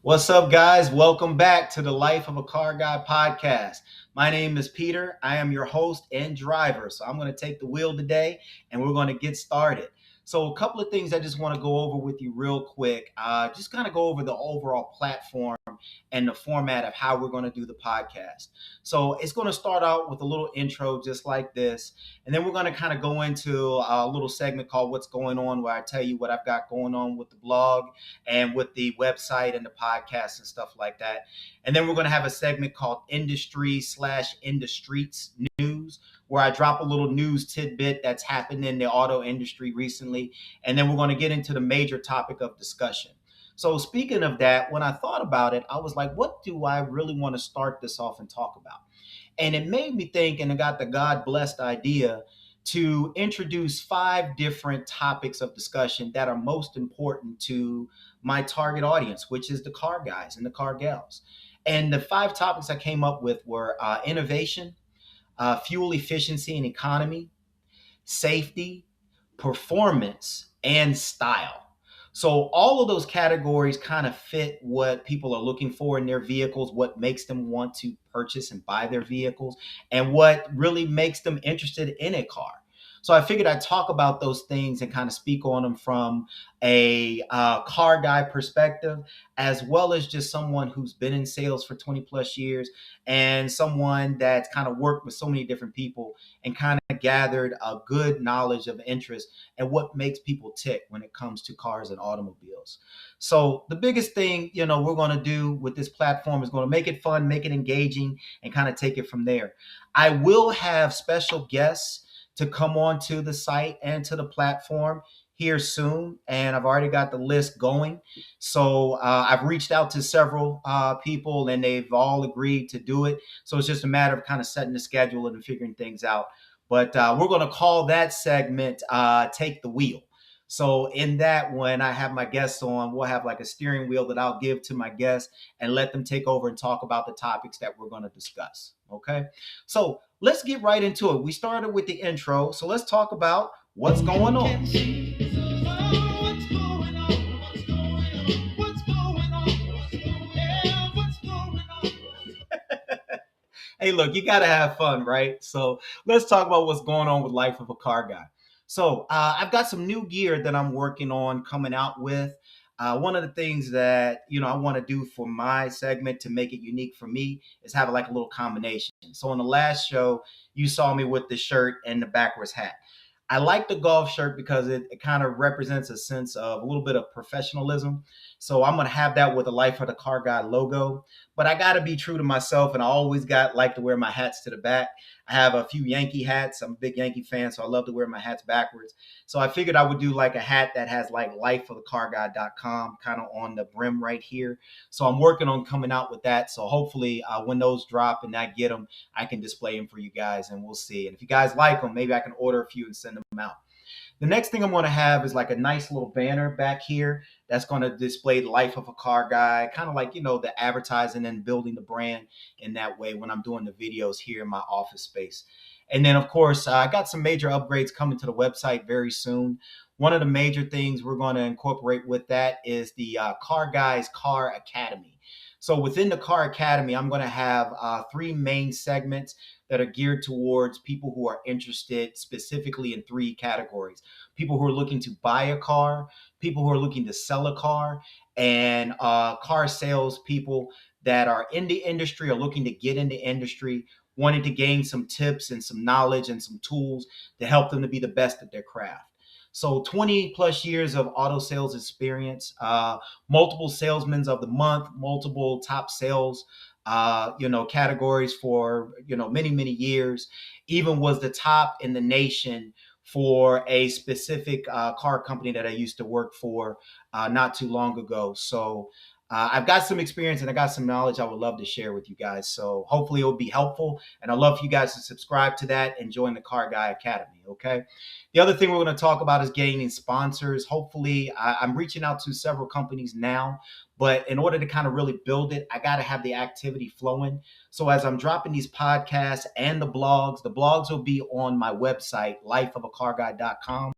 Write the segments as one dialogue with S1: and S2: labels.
S1: What's up, guys? Welcome back to the Life of a Car Guy podcast. My name is Peter. I am your host and driver. So I'm going to take the wheel today and we're going to get started. So, a couple of things I just want to go over with you real quick. Just kind of go over the overall platform and the format of how we're going to do the podcast. So, it's going to start out with a little intro just like this. And then we're going to kind of go into a little segment called What's Going On, where I tell you what I've got going on with the blog and with the website and the podcast and stuff like that. And then we're going to have a segment called Industry/Industries News, where I drop a little news tidbit that's happened in the auto industry recently. And then we're going to get into the major topic of discussion. So, speaking of that, when I thought about it, I was like, what do I really want to start this off and talk about? And it made me think, and I got the God blessed idea to introduce five different topics of discussion that are most important to my target audience, which is the car guys and the car gals. And the five topics I came up with were innovation, fuel efficiency and economy, safety, performance, and style. So all of those categories kind of fit what people are looking for in their vehicles, what makes them want to purchase and buy their vehicles, and what really makes them interested in a car. So I figured I'd talk about those things and kind of speak on them from a car guy perspective, as well as just someone who's been in sales for 20 plus years and someone that's kind of worked with so many different people and kind of gathered a good knowledge of interest and what makes people tick when it comes to cars and automobiles. So the biggest thing, we're going to do with this platform is going to make it fun, make it engaging, and kind of take it from there. I will have special guests to come on to the site and to the platform here soon, and I've already got the list going. So I've reached out to several people, and they've all agreed to do it. So it's just a matter of kind of setting the schedule and figuring things out. But we're going to call that segment Take the Wheel. So in that, when I have my guests on, we'll have like a steering wheel that I'll give to my guests and let them take over and talk about the topics that we're going to discuss. Okay. So let's get right into it. We started with the intro. So let's talk about what's going on. Hey, look, you got to have fun, right? So let's talk about what's going on with Life of a Car Guy. So I've got some new gear that I'm working on coming out with. One of the things that I want to do for my segment to make it unique for me is have like a little combination. So on the last show, you saw me with the shirt and the backwards hat. I like the golf shirt because it kind of represents a sense of a little bit of professionalism. So I'm gonna have that with the Life of the Car Guy logo. But I gotta be true to myself, and I always like to wear my hats to the back. I have a few Yankee hats. I'm a big Yankee fan, so I love to wear my hats backwards. So I figured I would do like a hat that has like lifeofthecarguy.com kind of on the brim right here. So I'm working on coming out with that. So hopefully when those drop and I get them, I can display them for you guys, and we'll see. And if you guys like them, maybe I can order a few and send them out. The next thing I'm going to have is like a nice little banner back here that's going to display the Life of a Car Guy, kind of like, the advertising and building the brand in that way when I'm doing the videos here in my office space. And then, of course, I got some major upgrades coming to the website very soon. One of the major things we're going to incorporate with that is the Car Guys Car Academy. So within the Car Academy, I'm going to have three main segments that are geared towards people who are interested specifically in three categories: people who are looking to buy a car, people who are looking to sell a car, and car sales people that are in the industry or looking to get in the industry, wanting to gain some tips and some knowledge and some tools to help them to be the best at their craft. So 20 plus years of auto sales experience, multiple salesmen of the month, multiple top sales, categories for, many, many years, even was the top in the nation for a specific car company that I used to work for not too long ago. So I've got some experience and I got some knowledge I would love to share with you guys. So hopefully it will be helpful. And I'd love for you guys to subscribe to that and join the Car Guy Academy. Okay. The other thing we're going to talk about is gaining sponsors. Hopefully, I'm reaching out to several companies now, but in order to kind of really build it, I got to have the activity flowing. So as I'm dropping these podcasts and the blogs will be on my website, lifeofacarguy.com.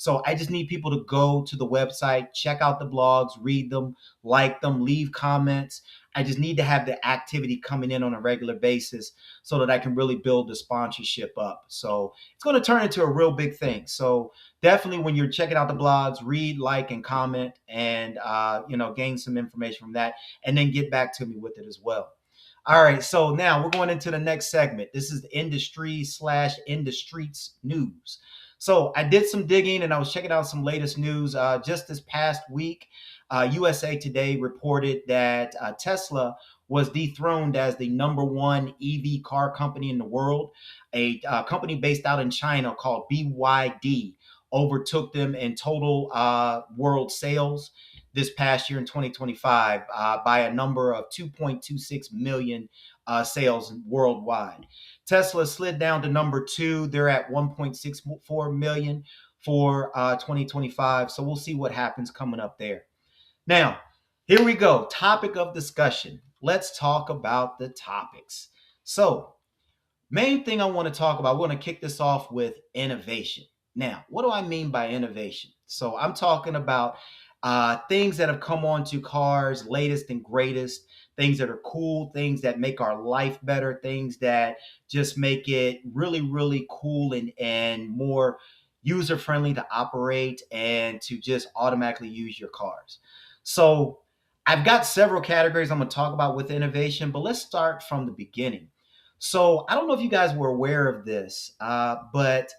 S1: So I just need people to go to the website, check out the blogs, read them, like them, leave comments. I just need to have the activity coming in on a regular basis so that I can really build the sponsorship up. So it's going to turn into a real big thing. So definitely when you're checking out the blogs, read, like, and comment, and gain some information from that, and then get back to me with it as well. All right, so now we're going into the next segment. This is the industry slash in the streets news. So I did some digging and I was checking out some latest news. Just this past week, USA Today reported that Tesla was dethroned as the number one EV car company in the world. A company based out in China called BYD overtook them in total world sales this past year in 2025 by a number of 2.26 million sales worldwide. Tesla slid down to number two. They're at 1.64 million for 2025. So we'll see what happens coming up there. Now, here we go. Topic of discussion. Let's talk about the topics. So, main thing I want to talk about, we're going to kick this off with innovation. Now, what do I mean by innovation? So, I'm talking about things that have come onto cars, latest and greatest, things that are cool, things that make our life better, things that just make it really, really cool and more user friendly to operate and to just automatically use your cars. So, I've got several categories I'm going to talk about with innovation, but let's start from the beginning. So I don't know if you guys were aware of this, but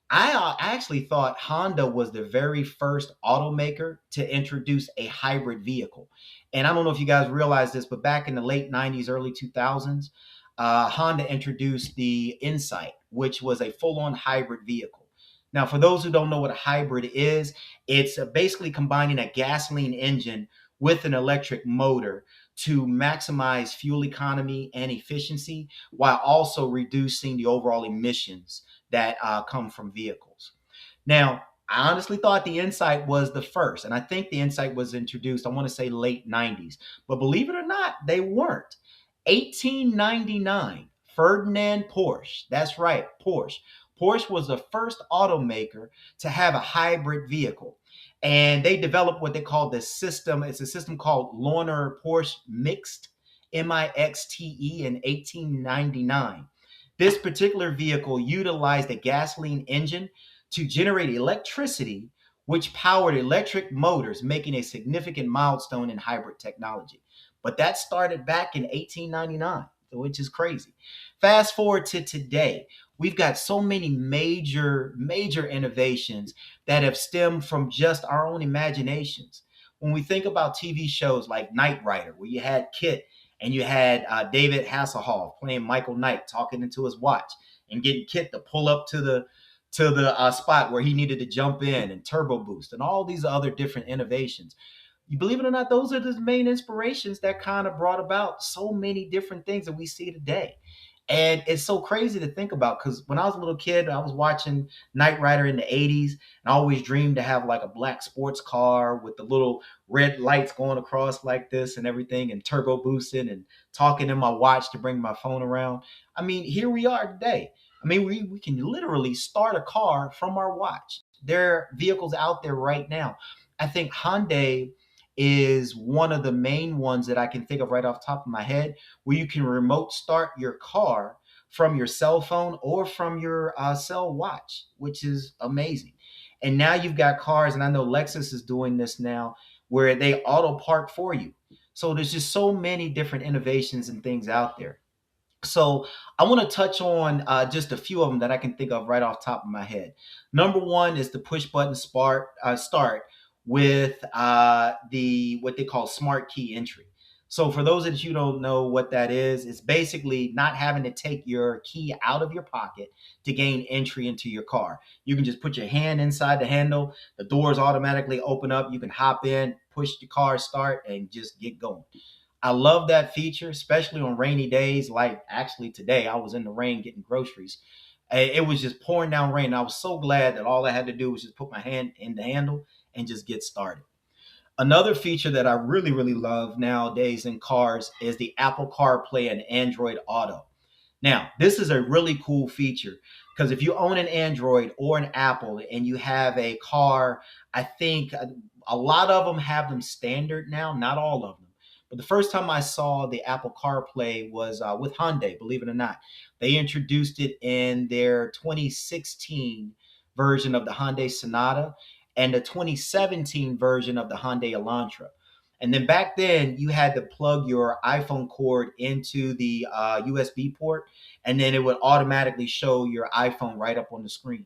S1: I actually thought Honda was the very first automaker to introduce a hybrid vehicle. And I don't know if you guys realize this, but back in the late 90s, early 2000s, Honda introduced the Insight, which was a full on hybrid vehicle. Now, for those who don't know what a hybrid is, it's basically combining a gasoline engine with an electric motor to maximize fuel economy and efficiency while also reducing the overall emissions that come from vehicles. Now, I honestly thought the Insight was the first, and I think the Insight was introduced, I want to say late 90s. But believe it or not, they weren't. 1899, Ferdinand Porsche, that's right, Porsche. Porsche was the first automaker to have a hybrid vehicle. And they developed what they call the system. It's a system called Lohner Porsche Mixte, MIXTE, in 1899. This particular vehicle utilized a gasoline engine to generate electricity, which powered electric motors, making a significant milestone in hybrid technology. But that started back in 1899, which is crazy. Fast forward to today, we've got so many major innovations that have stemmed from just our own imaginations. When we think about TV shows like Knight Rider, where you had Kit and you had David Hasselhoff playing Michael Knight, talking into his watch and getting Kit to pull up to the spot where he needed to jump in, and turbo boost and all these other different innovations. You believe it or not, those are the main inspirations that kind of brought about so many different things that we see today. And it's so crazy to think about because when I was a little kid, I was watching Knight Rider in the 80s, and I always dreamed to have like a black sports car with the little red lights going across like this and everything, and turbo boosting and talking in my watch to bring my phone around. I mean, here we are today. I mean, we can literally start a car from our watch. There are vehicles out there right now. I think Hyundai is one of the main ones that I can think of right off the top of my head, where you can remote start your car from your cell phone or from your cell watch, which is amazing. And now you've got cars, and I know Lexus is doing this now, where they auto park for you. So there's just so many different innovations and things out there. So I want to touch on just a few of them that I can think of right off the top of my head. Number one is the push button start with the what they call smart key entry. So for those of you who don't know what that is, it's basically not having to take your key out of your pocket to gain entry into your car. You can just put your hand inside the handle, the doors automatically open up, you can hop in, push the car start, and just get going. I love that feature, especially on rainy days. Like actually today, I was in the rain getting groceries. It was just pouring down rain. I was so glad that all I had to do was just put my hand in the handle and just get started. Another feature that I really love nowadays in cars is the Apple CarPlay and Android Auto. Now, this is a really cool feature because if you own an Android or an Apple and you have a car, I think a lot of them have them standard now, not all of them. But the first time I saw the Apple CarPlay was with Hyundai, believe it or not. They introduced it in their 2016 version of the Hyundai Sonata and the 2017 version of the Hyundai Elantra. And then back then, you had to plug your iPhone cord into the USB port, and then it would automatically show your iPhone right up on the screen.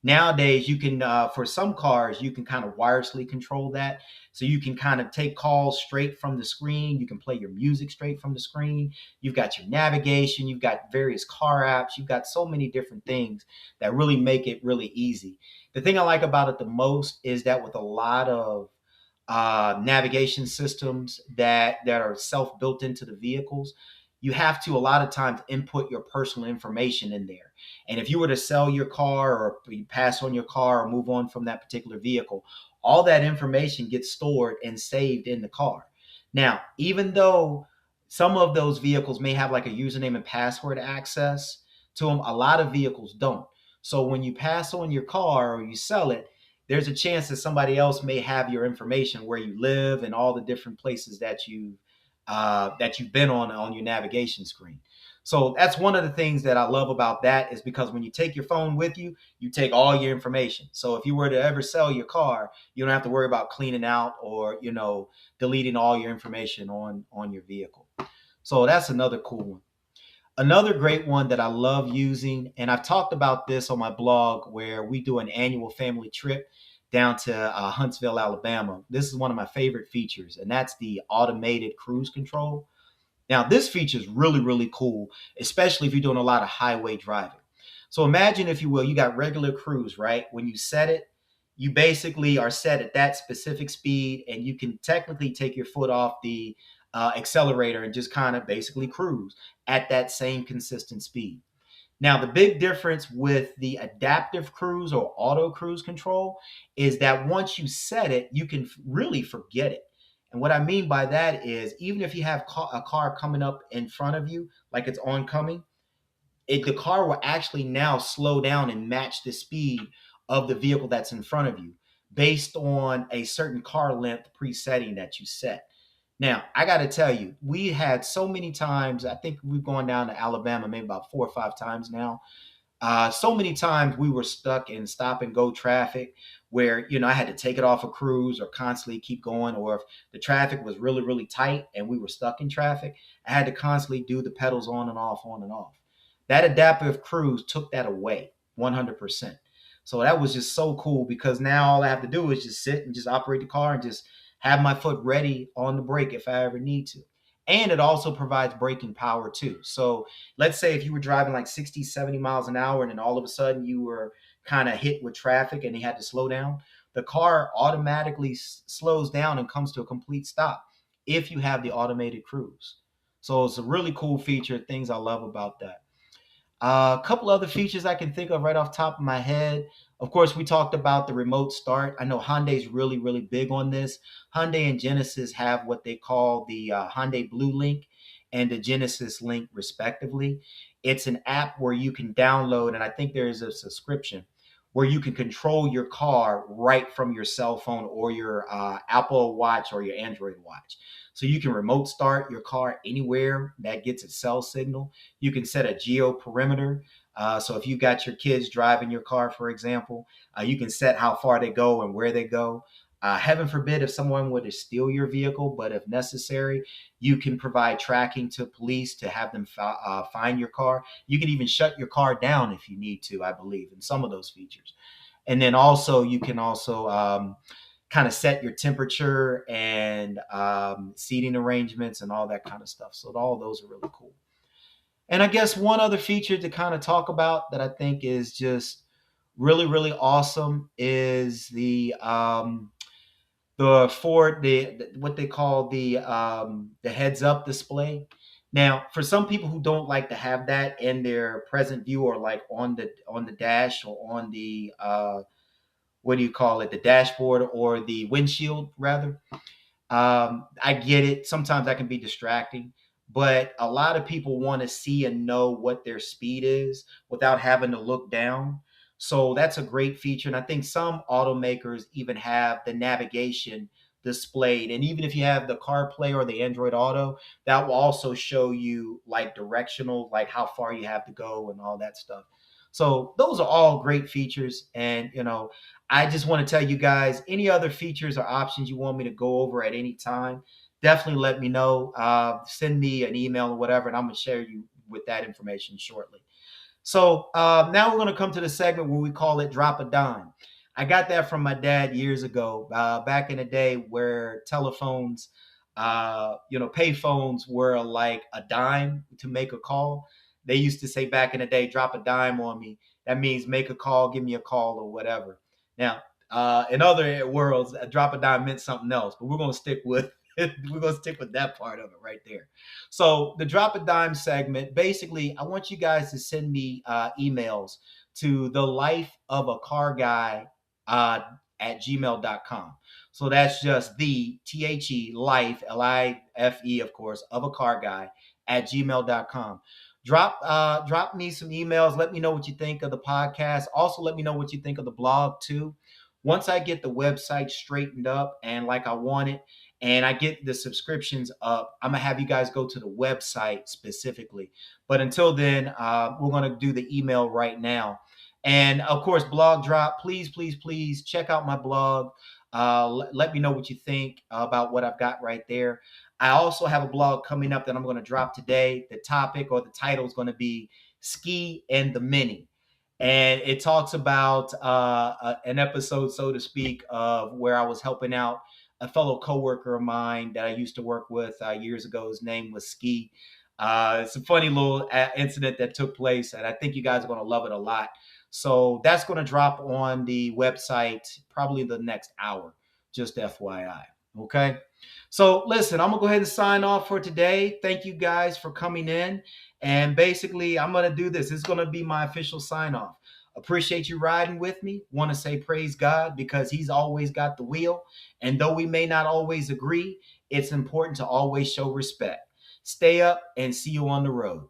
S1: Nowadays, you can, for some cars, you can kind of wirelessly control that. So you can kind of take calls straight from the screen. You can play your music straight from the screen. You've got your navigation. You've got various car apps. You've got so many different things that really make it really easy. The thing I like about it the most is that with a lot of navigation systems that are self built into the vehicles, you have to a lot of times input your personal information in there. And if you were to sell your car or you pass on your car or move on from that particular vehicle, all that information gets stored and saved in the car. Now, even though some of those vehicles may have like a username and password access to them, a lot of vehicles don't. So when you pass on your car or you sell it, there's a chance that somebody else may have your information, where you live and all the different places that you've been on your navigation screen. So that's one of the things that I love about that, is because when you take your phone with you, you take all your information. So if you were to ever sell your car, you don't have to worry about cleaning out or deleting all your information on your vehicle. So that's another cool one. Another great one that I love using, and I've talked about this on my blog, where we do an annual family trip down to Huntsville, Alabama. This is one of my favorite features, and that's the automated cruise control. Now, this feature is really, really cool, especially if you're doing a lot of highway driving. So imagine, if you will, you got regular cruise, right? When you set it, you basically are set at that specific speed, and you can technically take your foot off the accelerator and just kind of basically cruise at that same consistent speed. Now, the big difference with the adaptive cruise or auto cruise control is that once you set it, you can really forget it. And what I mean by that is, even if you have a car coming up in front of you, like it's oncoming, the car will actually now slow down and match the speed of the vehicle that's in front of you, based on a certain car length presetting that you set. Now, I got to tell you, we had so many times. I think we've gone down to Alabama maybe about 4 or 5 times now. So many times we were stuck in stop and go traffic, where I had to take it off a cruise or constantly keep going, or if the traffic was really, really tight and we were stuck in traffic, I had to constantly do the pedals on and off, on and off. That adaptive cruise took that away 100%. So that was just so cool, because now all I have to do is just sit and just operate the car and just have my foot ready on the brake if I ever need to. And it also provides braking power too. So let's say if you were driving like 60, 70 miles an hour, and then all of a sudden you were kind of hit with traffic and you had to slow down, the car automatically slows down and comes to a complete stop if you have the automated cruise. So it's a really cool feature, things I love about that. A couple other features I can think of right off the top of my head. Of course, we talked about the remote start. I know Hyundai's really, really big on this. Hyundai and Genesis have what they call the Hyundai Blue Link and the Genesis Link, respectively. It's an app where you can download, and I think there is a subscription where you can control your car right from your cell phone or your Apple Watch or your Android Watch. So you can remote start your car anywhere that gets a cell signal. You can set a geo perimeter. So if you got your kids driving your car, for example, you can set how far they go and where they go. Heaven forbid if someone were to steal your vehicle, but if necessary, you can provide tracking to police to have them find your car. You can even shut your car down if you need to, I believe, in some of those features. And then also, you can also kind of set your temperature and seating arrangements and all that kind of stuff. So all of those are really cool. And I guess one other feature to kind of talk about that I think is just really, really awesome is the Ford, the what they call the heads up display. Now, for some people who don't like to have that in their present view, or like on the dash, or on the what do you call it, the dashboard or the windshield rather, I get it. Sometimes that can be distracting, but a lot of people want to see and know what their speed is without having to look down. So that's a great feature. And I think some automakers even have the navigation displayed. And even if you have the CarPlay or the Android Auto, that will also show you like directional, like how far you have to go and all that stuff. So those are all great features. And, I just want to tell you guys any other features or options you want me to go over at any time, definitely let me know. Send me an email or whatever, and I'm going to share you with that information shortly. So now we're going to come to the segment where we call it Drop a Dime. I got that from my dad years ago, back in the day where telephones, pay phones were like a dime to make a call. They used to say back in the day, drop a dime on me. That means make a call, give me a call, or whatever. Now, in other worlds, a drop a dime meant something else, but we're going to stick with that part of it right there. So the drop a dime segment, basically, I want you guys to send me emails to the life of a car guy uh, at gmail.com. So that's just the THE life, LIFE, of course, of a car guy at gmail.com. Drop me some emails. Let me know what you think of the podcast. Also, let me know what you think of the blog too. Once I get the website straightened up and like I want it, and I get the subscriptions up, I'm gonna have you guys go to the website specifically. But until then, we're gonna do the email right now. And of course, blog drop. Please, please, please check out my blog. Let me know what you think about what I've got right there. I also have a blog coming up that I'm going to drop today. The topic or the title is going to be Ski and the Mini. And it talks about an episode, so to speak, of where I was helping out a fellow coworker of mine that I used to work with years ago. His name was Ski. It's a funny little incident that took place, and I think you guys are going to love it a lot. So that's going to drop on the website probably the next hour, just FYI. Okay. So listen, I'm going to go ahead and sign off for today. Thank you guys for coming in. And basically, I'm going to do this. It's going to be my official sign off. Appreciate you riding with me. Want to say praise God because He's always got the wheel. And though we may not always agree, it's important to always show respect. Stay up and see you on the road.